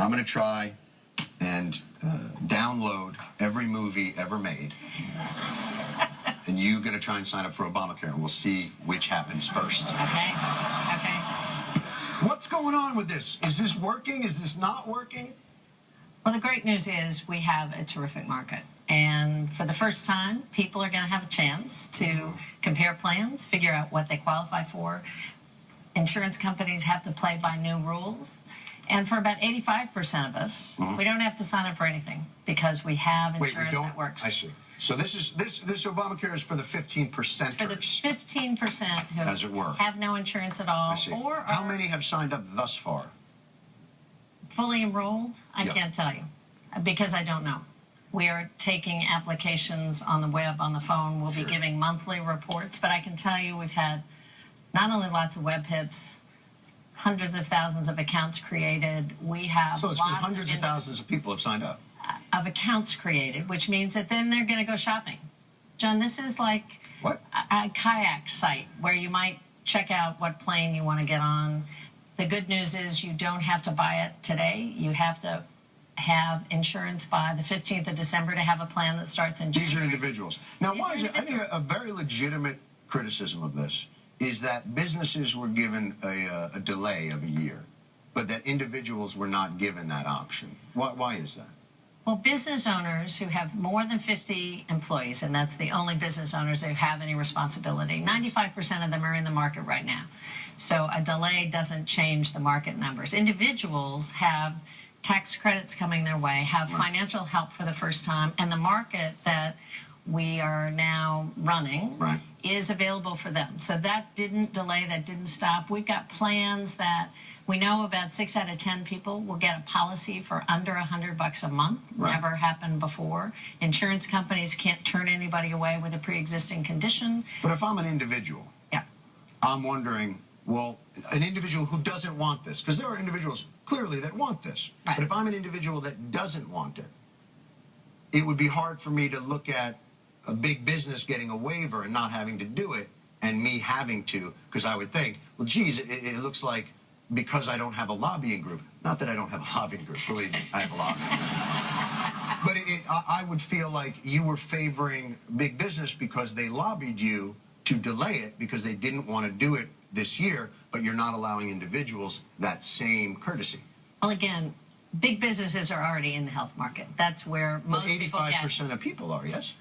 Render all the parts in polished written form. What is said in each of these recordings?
I'm going to try and download every movie ever made. And you're going to try and sign up for Obamacare, and we'll see which happens first. Okay. Okay. What's going on with this? Is this working? Is this not working? Well, the great news is we have a terrific market. And for the first time, people are going to have a chance to compare plans, figure out what they qualify for. Insurance companies have to play by new rules. And for about 85% of us, we don't have to sign up for anything because we have insurance that works. I see. So this Obamacare is for the 15%ers. For the 15% who as it were. have no insurance at all. I see. Or how many have signed up thus far? Fully enrolled? I can't tell you because I don't know. We are taking applications on the web, on the phone. We'll be giving monthly reports, but I can tell you we've had not only lots of web hits, hundreds of thousands of accounts created. We have so it's hundreds of thousands of people have signed up. Of accounts created, which means that then they're going to go shopping. John, this is like a kayak site where you might check out what plane you want to get on. The good news is you don't have to buy it today. You have to have insurance by the 15th of December to have a plan that starts in January. These are individuals. Now, I think a very legitimate criticism of this is that businesses were given a delay of a year, but that individuals were not given that option. Why is that? Well, business owners who have more than 50 employees, and that's the only business owners who have any responsibility, 95% of them are in the market right now. So a delay doesn't change the market numbers. Individuals have tax credits coming their way, have financial help for the first time, and the market that we are now running is available for them. So that didn't delay, that didn't stop. We've got plans that we know about 6 out of 10 people will get a policy for under $100 a month. Never happened before. Insurance companies can't turn anybody away with a pre-existing condition. But if I'm an individual, I'm wondering, well, an individual who doesn't want this, because there are individuals clearly that want this. But if I'm an individual that doesn't want it, it would be hard for me to look at a big business getting a waiver and not having to do it, and me having to, because I would think, well, geez, it looks like because I don't have a lobbying group. Not that I don't have a lobbying group, believe me, I have a lobbying group. But I would feel like you were favoring big business because they lobbied you to delay it because they didn't want to do it this year, but you're not allowing individuals that same courtesy. Well, again, big businesses are already in the health market. That's where most people get. 85% of people are, yes?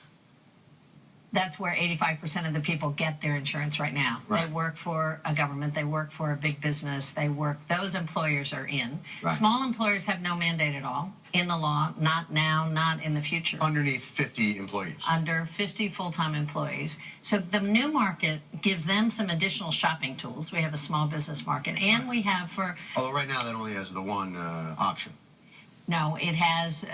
That's where 85% of the people get their insurance right now. They work for a government, they work for a big business, those employers are in. Small employers have no mandate at all in the law, not now, not in the future. Underneath 50 employees. Under 50 full-time employees. So the new market gives them some additional shopping tools. We have a small business market, and we have for... Although right now that only has the one option. No, it has,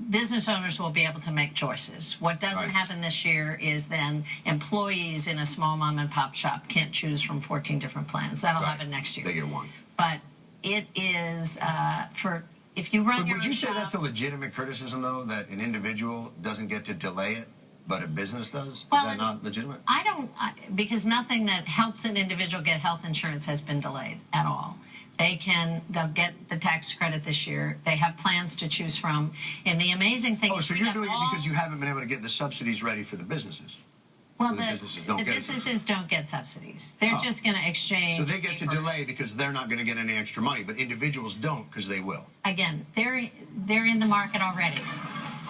business owners will be able to make choices. What doesn't happen this year is then employees in a small mom and pop shop can't choose from 14 different plans. That'll happen next year. They get one. But it is if you run your own Would you say shop, that's a legitimate criticism, though, that an individual doesn't get to delay it, but a business does? Well, is that not legitimate? I don't, because nothing that helps an individual get health insurance has been delayed at all. They'll get the tax credit this year. They have plans to choose from. And the amazing thing is... so you're doing it because you haven't been able to get the subsidies ready for the businesses? Well, the businesses don't get subsidies. They're just going to exchange... So they get to delay because they're not going to get any extra money, but individuals don't because they will. Again, they're in the market already.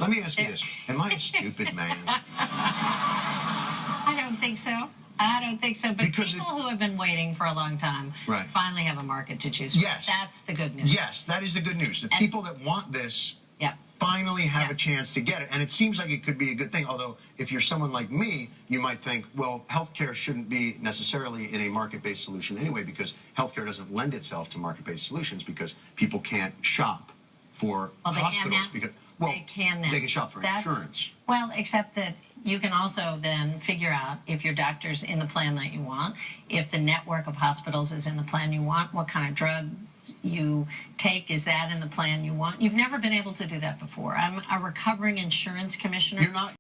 Let me ask you this. Am I a stupid man? I don't think so. I don't think so, but because people who have been waiting for a long time finally have a market to choose from. Yes. That's the good news. Yes, that is the good news. The people that want this finally have a chance to get it. And it seems like it could be a good thing, although if you're someone like me, you might think, well, healthcare shouldn't be necessarily in a market-based solution anyway, because healthcare doesn't lend itself to market-based solutions because people can't shop for hospitals. They can shop for insurance. Well, except that you can also then figure out if your doctor's in the plan that you want, if the network of hospitals is in the plan you want, what kind of drug you take, is that in the plan you want? You've never been able to do that before. I'm a recovering insurance commissioner. You're not